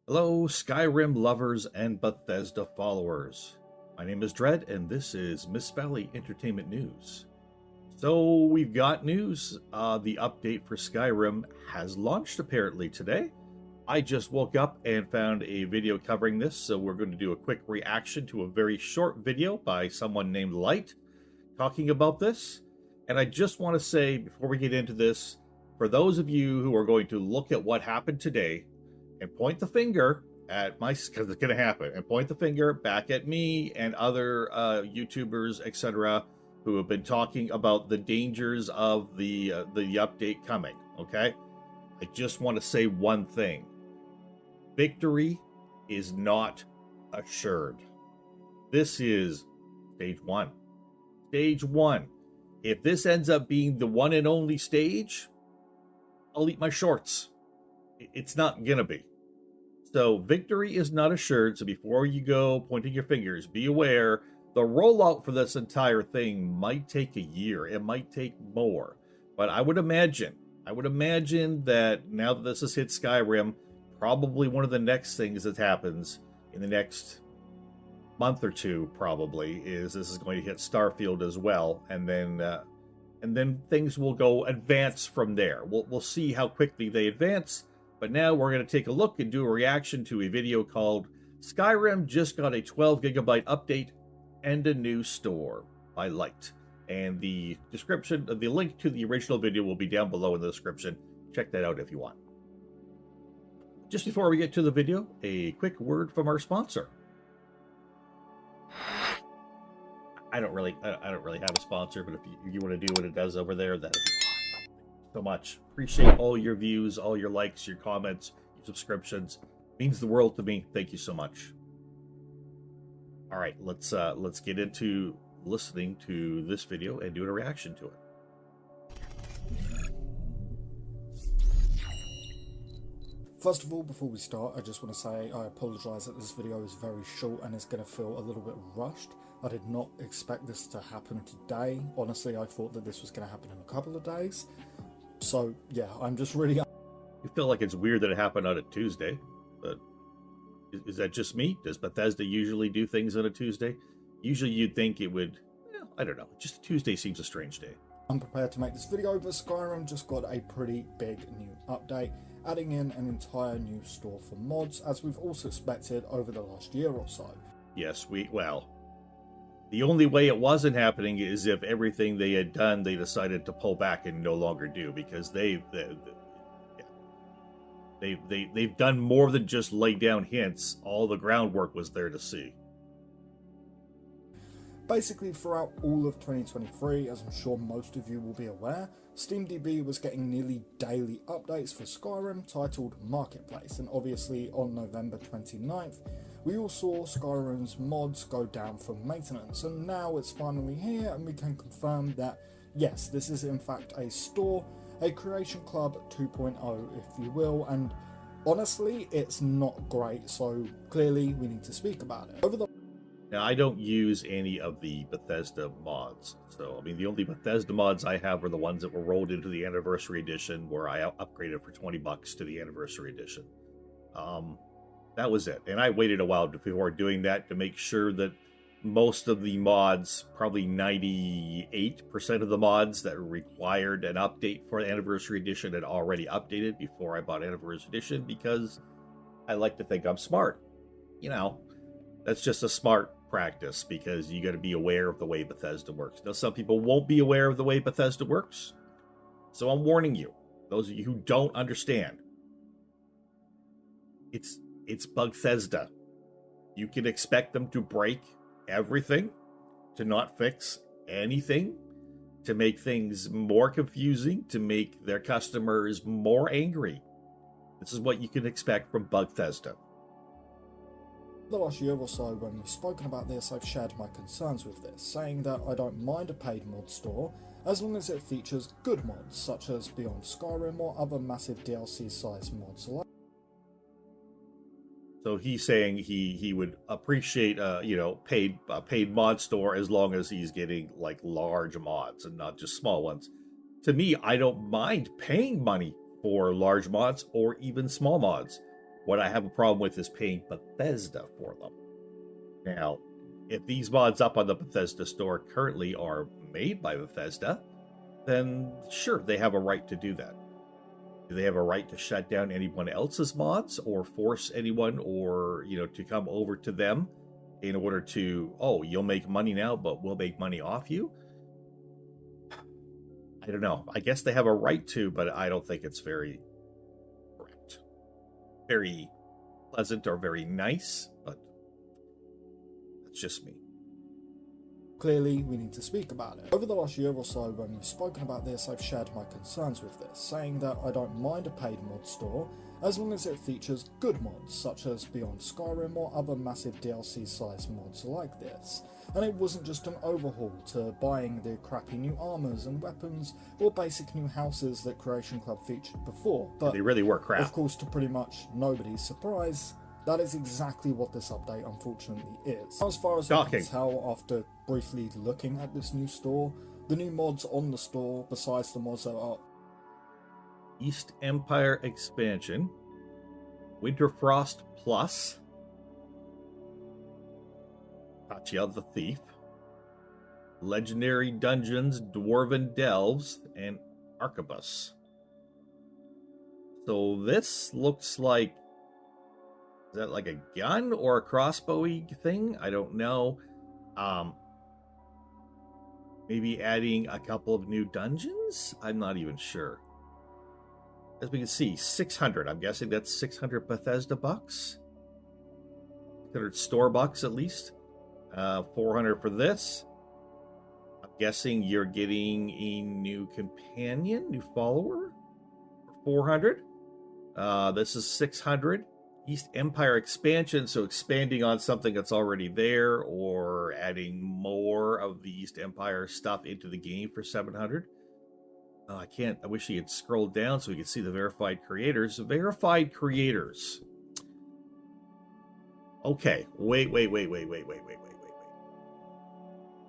Hello, Skyrim lovers and Bethesda followers. My name is Dread, and this is Miss Valley Entertainment News. So, we've got news. The update for Skyrim has launched apparently today. I just woke up and found a video covering this, so we're going to do a quick reaction to a very short video by someone named Light talking about this. And I just want to say, before we get into this, for those of you who are going to look at what happened today, and point the finger at my, because it's going to happen, and point the finger back at me and other YouTubers, etc., who have been talking about the dangers of the update coming. Okay, I just want to say one thing: victory is not assured. This is stage one. Stage one. If this ends up being the one and only stage, I'll eat my shorts. It's not gonna be. So victory is not assured. So before you go pointing your fingers, be aware the rollout for this entire thing might take a year. It might take more. But I would imagine that now that this has hit Skyrim, probably one of the next things that happens in the next month or two probably is this is going to hit Starfield as well, and then things will go advance from there. We'll see how quickly they advance. But now we're going to take a look and do a reaction to a video called Skyrim Just Got a 12 Gigabyte Update and a New Store by Light. And the description, the link to the original video will be down below in the description. Check that out if you want. Just before we get to the video, a quick word from our sponsor. I don't really have a sponsor, but if you want to do what it does over there, that'd be awesome. So much. Appreciate all your views, all your likes, your comments, your subscriptions. It means the world to me. Thank you so much. All right, let's get into listening to this video and doing a reaction to it. First of all, before we start, I just want to say I apologise that this video is very short and it's going to feel a little bit rushed. I did not expect this to happen today. Honestly, I thought that this was going to happen in a couple of days. So, yeah, I'm just really... You feel like it's weird that it happened on a Tuesday, but is that just me? Does Bethesda usually do things on a Tuesday? Usually you'd think it would... I don't know. Just Tuesday seems a strange day. I'm prepared to make this video, but Skyrim just got a pretty big new update, adding in an entire new store for mods, as we've also expected over the last year or so. Yes, well, the only way it wasn't happening is if everything they had done, they decided to pull back and no longer do, because they've done more than just lay down hints. All the groundwork was there to see. Basically, throughout all of 2023, as I'm sure most of you will be aware, SteamDB was getting nearly daily updates for Skyrim titled Marketplace, and obviously on November 29th, we all saw Skyrim's mods go down for maintenance, and now it's finally here and we can confirm that yes, this is in fact a store, a Creation Club 2.0 if you will, and honestly it's not great, so clearly we need to speak about it. Now, I don't use any of the Bethesda mods. So, I mean, the only Bethesda mods I have are the ones that were rolled into the Anniversary Edition, where I upgraded for $20 to the Anniversary Edition. That was it. And I waited a while before doing that to make sure that most of the mods, probably 98% of the mods that required an update for the Anniversary Edition had already updated before I bought Anniversary Edition, because I like to think I'm smart. You know, that's just a smart practice, because you got to be aware of the way Bethesda works. Now, some people won't be aware of the way Bethesda works, so I'm warning you, those of you who don't understand. It's Bethesda. You can expect them to break everything, to not fix anything, to make things more confusing, to make their customers more angry. This is what you can expect from Bethesda. The last year or so when we've spoken about this, I've shared my concerns with this, saying that I don't mind a paid mod store as long as it features good mods such as Beyond Skyrim or other massive DLC sized mods. So he's saying he would appreciate paid mod store as long as he's getting like large mods and not just small ones. To me, I don't mind paying money for large mods or even small mods. What I have a problem with is paying Bethesda for them. Now, if these mods up on the Bethesda store currently are made by Bethesda, then sure, they have a right to do that. Do they have a right to shut down anyone else's mods or force anyone or, to come over to them in order to, oh, you'll make money now, but we'll make money off you? I don't know. I guess they have a right to, but I don't think it's very correct. Very pleasant or very nice, but that's just me. Clearly, we need to speak about it. Over the last year or so, when we've spoken about this, I've shared my concerns with this, saying that I don't mind a paid mod store, as long as it features good mods, such as Beyond Skyrim or other massive DLC-sized mods like this. And it wasn't just an overhaul to buying the crappy new armors and weapons, or basic new houses that Creation Club featured before, but they really were crap. Of course, to pretty much nobody's surprise, that is exactly what this update unfortunately is. As far as I can tell after briefly looking at this new store, the new mods on the store, besides the mods that are East Empire Expansion, Winterfrost Plus, Katya the Thief, Legendary Dungeons, Dwarven Delves, and Arquebus. So this looks like, is that like a gun or a crossbowy thing? I don't know. Maybe adding a couple of new dungeons? I'm not even sure. As we can see, 600. I'm guessing that's 600 Bethesda bucks. 600 store bucks at least. 400 for this. I'm guessing you're getting a new companion, new follower. 400. This is 600. East Empire Expansion, so expanding on something that's already there or adding more of the East Empire stuff into the game for 700. I wish he had scrolled down so we could see the verified creators. Verified creators. Okay, wait.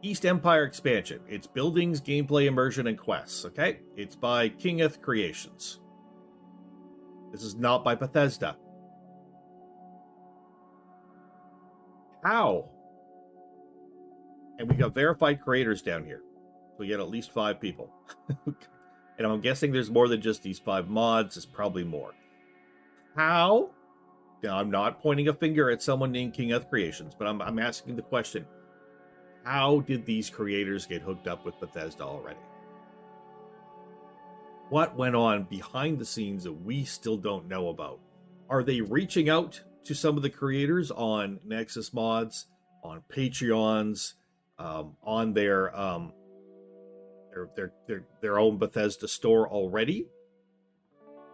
East Empire Expansion. It's buildings, gameplay, immersion, and quests, okay? It's by Kingeth Creations. This is not by Bethesda. How? And we got verified creators down here. So we get at least 5 people. And I'm guessing there's more than just these 5 mods. It's probably more. How? Now, I'm not pointing a finger at someone named Kingeth Creations, but I'm asking the question. How did these creators get hooked up with Bethesda already? What went on behind the scenes that we still don't know about? Are they reaching out to some of the creators on Nexus Mods, on Patreons, on their own Bethesda store already?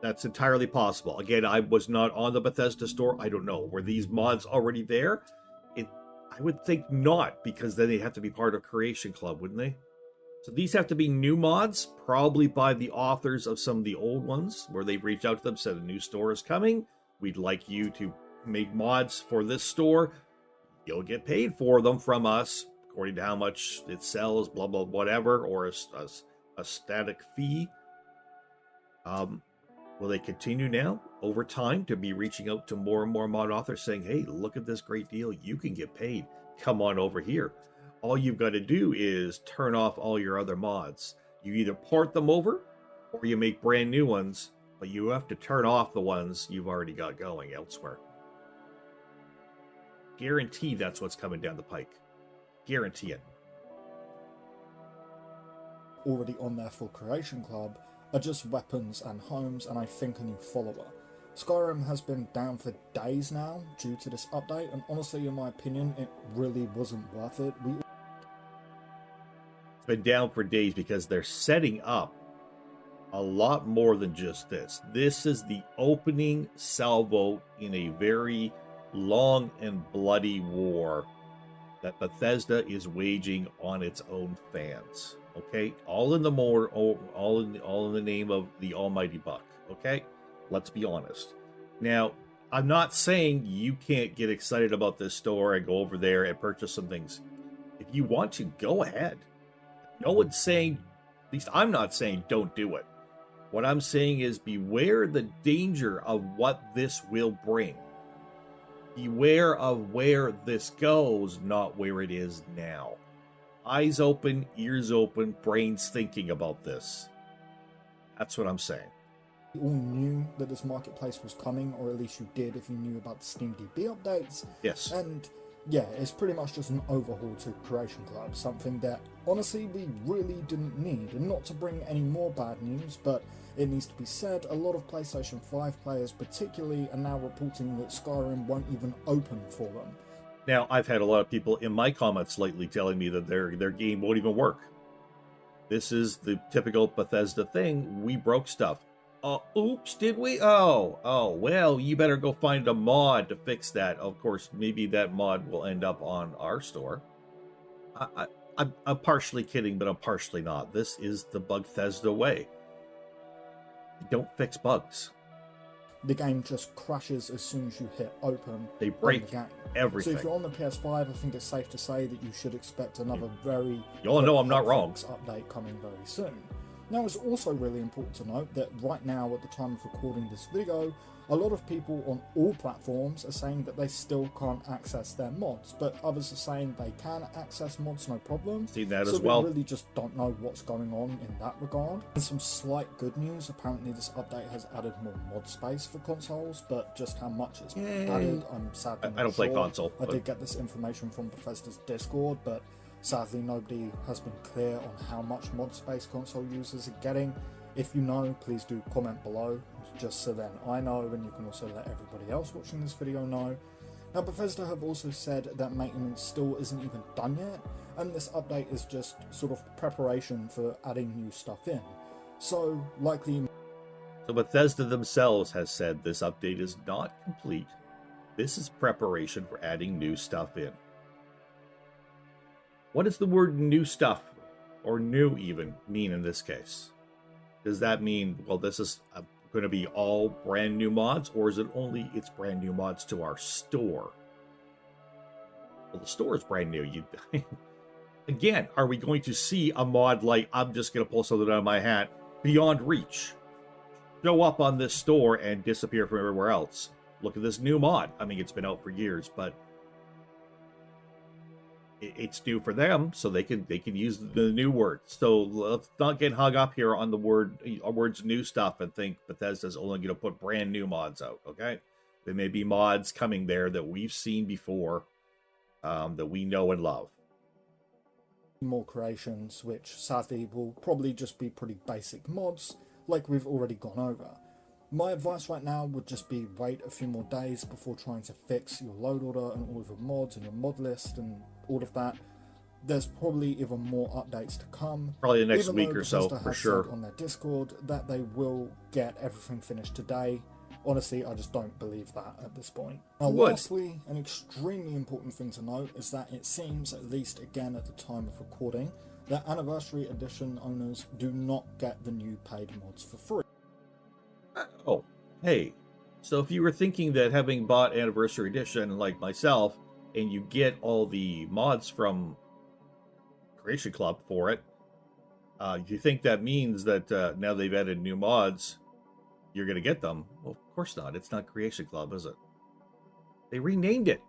That's entirely possible. Again, I was not on the Bethesda store. I don't know. Were these mods already there? I would think not, because then they have to be part of Creation Club, wouldn't they? So these have to be new mods, probably by the authors of some of the old ones, where they reach out to them, said a new store is coming. We'd like you to make mods for this store. You'll get paid for them from us, according to how much it sells, blah, blah, whatever, or a static fee. Will they continue now, over time, to be reaching out to more and more mod authors saying, hey, look at this great deal. You can get paid. Come on over here. All you've got to do is turn off all your other mods. You either port them over or you make brand new ones, but you have to turn off the ones you've already got going elsewhere. Guarantee that's what's coming down the pike. Guarantee it. Already on there for Creation Club are just weapons and homes, and I think a new follower. Skyrim has been down for days now due to this update, and honestly, in my opinion, it really wasn't worth it. It's been down for days because they're setting up a lot more than just this. This is the opening salvo in a very long and bloody war that Bethesda is waging on its own fans. Okay, all in the name of the almighty buck. Okay, let's be honest. Now, I'm not saying you can't get excited about this store and go over there and purchase some things. If you want to, go ahead. No one's saying, at least I'm not saying, don't do it. What I'm saying is beware the danger of what this will bring. Beware of where this goes, not where it is now. Eyes open, ears open, brains thinking about this. That's what I'm saying. We all knew that this marketplace was coming, or at least you did if you knew about the SteamDB updates. Yes. And yeah, it's pretty much just an overhaul to Creation Club, something that honestly we really didn't need. And not to bring any more bad news, but it needs to be said, a lot of PlayStation 5 players particularly are now reporting that Skyrim won't even open for them. Now, I've had a lot of people in my comments lately telling me that their game won't even work. This is the typical Bethesda thing. We broke stuff. Oops, did we? Oh, well, you better go find a mod to fix that. Of course, maybe that mod will end up on our store. I'm partially kidding, but I'm partially not. This is the Bethesda way. Don't fix bugs. The game just crashes as soon as you hit open. They break the game. everything. So if you're on the PS5, I think it's safe to say that you should expect another very You all know I'm not wrong. update coming very soon. Now, it's also really important to note that right now, at the time of recording this video, a lot of people on all platforms are saying that they still can't access their mods, but others are saying they can access mods no problem. Seen that so as well. we really just don't know what's going on in that regard. And some slight good news, apparently this update has added more mod space for consoles, but just how much it's added, I'm sadly not I don't play sure. console. I did get this information from Bethesda's Discord, but sadly nobody has been clear on how much mod space console users are getting. If you know, please do comment below, just so then I know, and you can also let everybody else watching this video know. Now, Bethesda have also said that maintenance still isn't even done yet, and this update is just sort of preparation for adding new stuff in. So, likely... So Bethesda themselves has said this update is not complete. This is preparation for adding new stuff in. What does the word new stuff, or new even, mean in this case? Does that mean, well, this is going to be all brand new mods, or is it only it's brand new mods to our store? Well, the store is brand new. Again, are we going to see a mod like, I'm just going to pull something out of my hat, Beyond Reach, show up on this store and disappear from everywhere else? Look at this new mod. I mean, it's been out for years, but it's new for them, so they can use the new word. So let's not get hung up here on the words new stuff and think Bethesda's only going to put brand new mods out. Okay, there may be mods coming there that we've seen before, that we know and love. More creations, which sadly will probably just be pretty basic mods, like we've already gone over. My advice right now would just be wait a few more days before trying to fix your load order and all of your mods and your mod list and all of that. There's probably even more updates to come. Probably the next week or so, Bethesda for has sure. said on their Discord that they will get everything finished today. Honestly, I just don't believe that at this point. Now, lastly, an extremely important thing to note is that it seems, at least again at the time of recording, that Anniversary Edition owners do not get the new paid mods for free. Oh, hey. So if you were thinking that having bought Anniversary Edition, like myself, and you get all the mods from Creation Club for it, you think that means that now they've added new mods, you're going to get them? Well, of course not. It's not Creation Club, is it? They renamed it.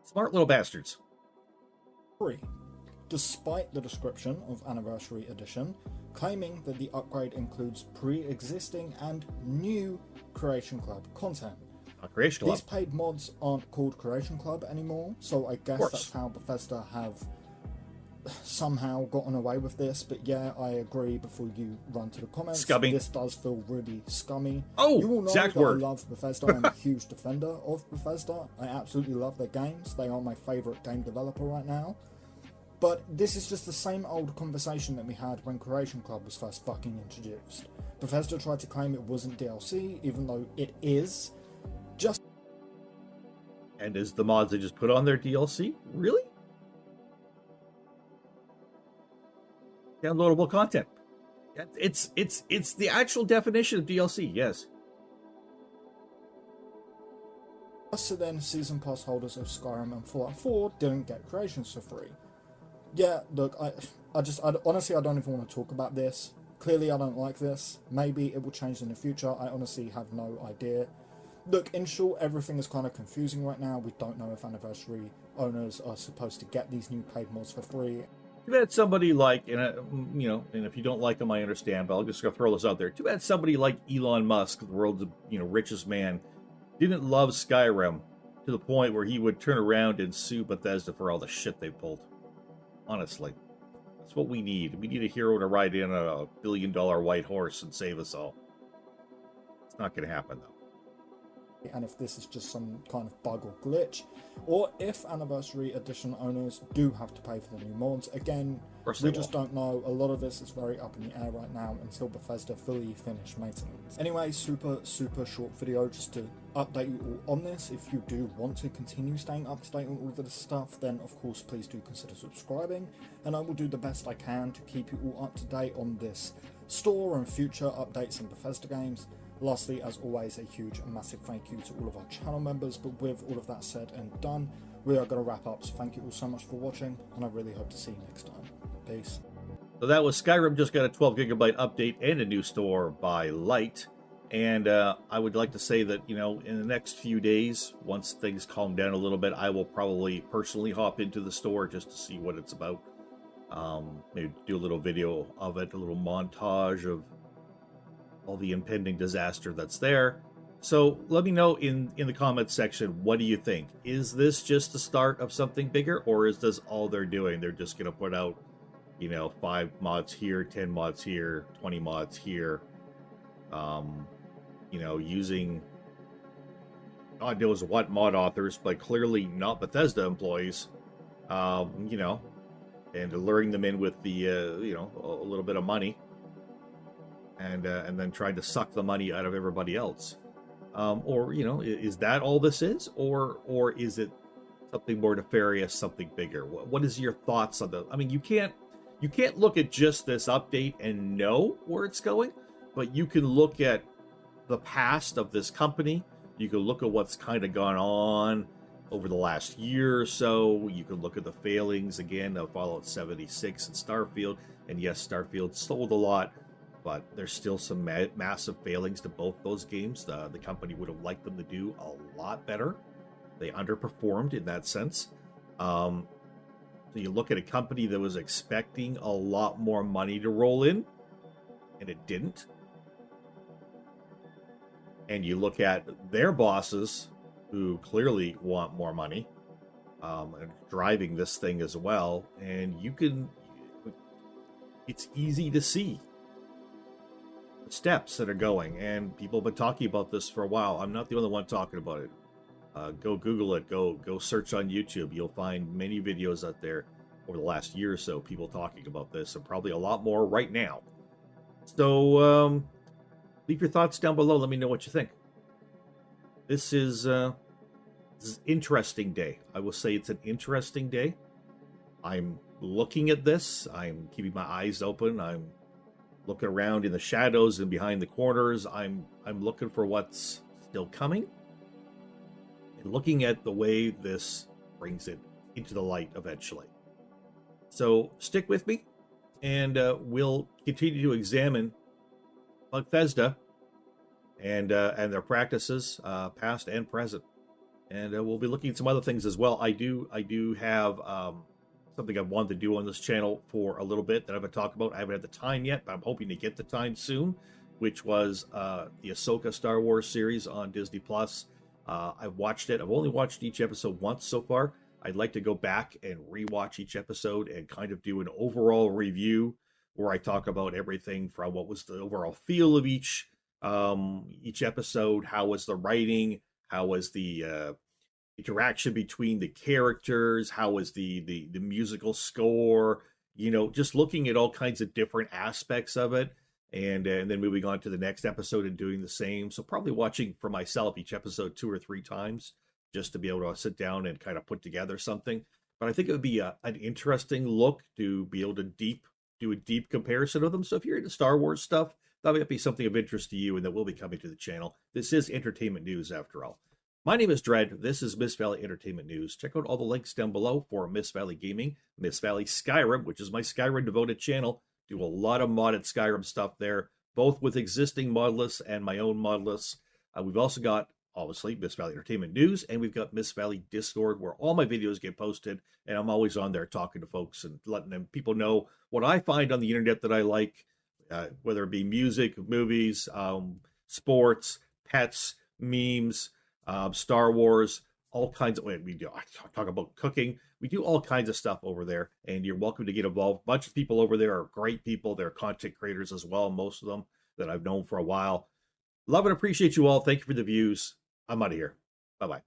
Smart little bastards. Free, despite the description of Anniversary Edition claiming that the upgrade includes pre-existing and new Creation Club content. Creation Club. These paid mods aren't called Creation Club anymore, so I guess that's how Bethesda have somehow gotten away with this. But yeah, I agree. Before you run to the comments, Scummy. This does feel really scummy. Oh, you all know exact that word. I love Bethesda. I'm a huge defender of Bethesda. I absolutely love their games. They are my favorite game developer right now. But this is just the same old conversation that we had when Creation Club was first fucking introduced. Bethesda tried to claim it wasn't DLC, even though it is. Just And is the mods they just put on their DLC? Really? Downloadable content. It's the actual definition of DLC, yes. so then Season Pass holders of Skyrim and Fallout 4 didn't get creations for free. Yeah, look, I honestly, I don't even want to talk about this. Clearly, I don't like this. Maybe it will change in the future. I honestly have no idea. Look, in short, everything is kind of confusing right now. We don't know if Anniversary owners are supposed to get these new paid mods for free. Too bad somebody like, and if you don't like him, I understand, but I'll just go throw this out there. Too bad somebody like Elon Musk, the world's, richest man, didn't love Skyrim to the point where he would turn around and sue Bethesda for all the shit they pulled. Honestly. That's what we need. We need a hero to ride in a $1 billion white horse and save us all. It's not going to happen, though. And if this is just some kind of bug or glitch, or if Anniversary Edition owners do have to pay for the new mods. Again, we just don't know. A lot of this is very up in the air right now until Bethesda fully finish maintenance. Anyway, super short video just to update you all on this. If you do want to continue staying up to date on all of this stuff, then of course please do consider subscribing, and I will do the best I can to keep you all up to date on this store and future updates in Bethesda games. Lastly, as always, a huge and massive thank you to all of our channel members. But with all of that said and done, we are going to wrap up. So thank you all so much for watching, and I really hope to see you next time. Peace. So that was Skyrim just got a 12 gigabyte update and a new store by Light. And I would like to say that, in the next few days, once things calm down a little bit, I will probably personally hop into the store just to see what it's about. Maybe do a little video of it, a little montage of all the impending disaster that's there. So let me know in the comments section, what do you think? Is this just the start of something bigger, or is this all they're doing? They're just going to put out, 5 mods here, 10 mods here, 20 mods here, using God knows what mod authors, but clearly not Bethesda employees, and luring them in with the, a little bit of money. And then trying to suck the money out of everybody else, is that all this is, or is it something more nefarious, something bigger? What is your thoughts on the? I mean, you can't look at just this update and know where it's going, but you can look at the past of this company. You can look at what's kind of gone on over the last year or so. You can look at the failings again of Fallout 76 and Starfield, and yes, Starfield sold a lot. But there's still some massive failings to both those games. The company would have liked them to do a lot better. They underperformed in that sense. So you look at a company that was expecting a lot more money to roll in, and it didn't. And you look at their bosses, who clearly want more money, and driving this thing as well. And it's easy to see steps that are going, and people have been talking about this for a while. I'm not the only one talking about it. Go Google it, go search on YouTube. You'll find many videos out there over the last year or so, people talking about this, and probably a lot more right now. So leave your thoughts down below. Let me know what you think. This is an interesting day. I will say it's an interesting day. I'm looking at this. I'm keeping my eyes open. I'm looking around in the shadows and behind the corners. I'm looking for what's still coming, and looking at the way this brings it into the light eventually. So stick with me, and we'll continue to examine Bethesda and their practices, past and present, and we'll be looking at some other things as well. I do have something I've wanted to do on this channel for a little bit that I've been talking about. I haven't had the time yet, but I'm hoping to get the time soon, which was the Ahsoka Star Wars series on Disney+. I've watched it. I've only watched each episode once so far. I'd like to go back and rewatch each episode and kind of do an overall review where I talk about everything from what was the overall feel of each episode, how was the writing, how was the interaction between the characters, how was the musical score, just looking at all kinds of different aspects of it, and then moving on to the next episode and doing the same. So probably watching for myself each episode 2 or 3 times just to be able to sit down and kind of put together something. But I think it would be an interesting look to be able to do a deep comparison of them. So if you're into Star Wars stuff, that might be something of interest to you, and that will be coming to the channel. This is entertainment news after all. My name is Dread. This is Miss Valley Entertainment News. Check out all the links down below for Miss Valley Gaming, Miss Valley Skyrim, which is my Skyrim devoted channel, Do a lot of modded Skyrim stuff there, both with existing mod lists and my own mod lists. We've also got, obviously, Miss Valley Entertainment News, and we've got Miss Valley Discord, where all my videos get posted, and I'm always on there talking to folks and letting them people know what I find on the internet that I like, whether it be music, movies, sports, pets, memes, Star Wars, all kinds of. We do talk about cooking. We do all kinds of stuff over there, and you're welcome to get involved. A bunch of people over there are great people. They're content creators as well, most of them that I've known for a while. Love and appreciate you all. Thank you for the views. I'm out of here. Bye-bye.